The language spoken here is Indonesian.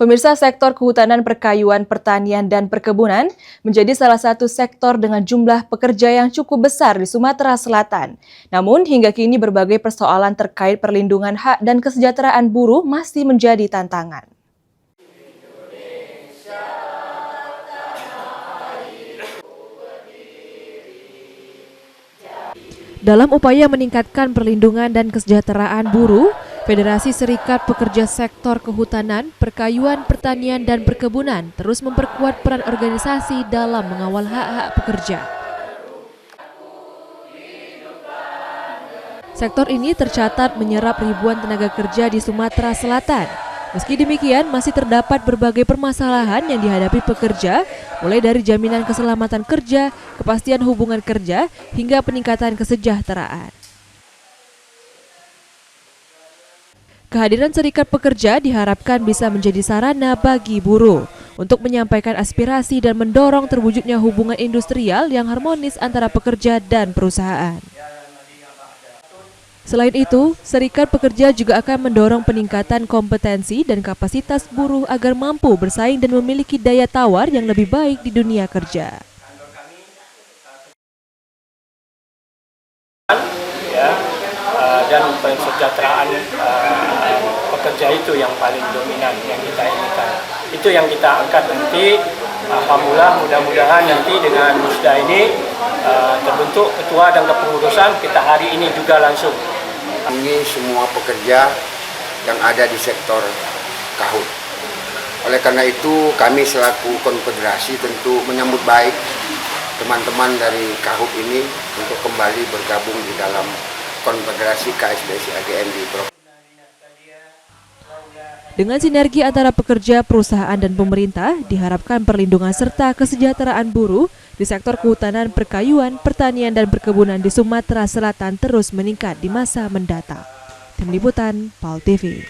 Pemirsa, sektor kehutanan, perkayuan, pertanian, dan perkebunan menjadi salah satu sektor dengan jumlah pekerja yang cukup besar di Sumatera Selatan. Namun, hingga kini berbagai persoalan terkait perlindungan hak dan kesejahteraan buruh masih menjadi tantangan. Dalam upaya meningkatkan perlindungan dan kesejahteraan buruh, Federasi Serikat Pekerja Sektor Kehutanan, Perkayuan, Pertanian, dan Perkebunan terus memperkuat peran organisasi dalam mengawal hak-hak pekerja. Sektor ini tercatat menyerap ribuan tenaga kerja di Sumatera Selatan. Meski demikian, masih terdapat berbagai permasalahan yang dihadapi pekerja, mulai dari jaminan keselamatan kerja, kepastian hubungan kerja, hingga peningkatan kesejahteraan. Kehadiran serikat pekerja diharapkan bisa menjadi sarana bagi buruh untuk menyampaikan aspirasi dan mendorong terwujudnya hubungan industrial yang harmonis antara pekerja dan perusahaan. Selain itu, serikat pekerja juga akan mendorong peningkatan kompetensi dan kapasitas buruh agar mampu bersaing dan memiliki daya tawar yang lebih baik di dunia kerja. Dan kesejahteraan pekerja itu yang paling dominan yang kita inginkan. Itu yang kita angkat nanti. Alhamdulillah, mudah-mudahan nanti dengan musda ini terbentuk ketua dan kepengurusan kita hari ini juga langsung. Ini semua pekerja yang ada di sektor KAHUT. Oleh karena itu kami selaku konfederasi tentu menyambut baik teman-teman dari KAHUT ini untuk kembali bergabung di dalam Konfederasi KSPSI AGN di Provinsi. Dengan sinergi antara pekerja, perusahaan, dan pemerintah, diharapkan perlindungan serta kesejahteraan buruh di sektor kehutanan, perkayuan, pertanian, dan perkebunan di Sumatera Selatan terus meningkat di masa mendatang. Tim Liputan, PAL TV.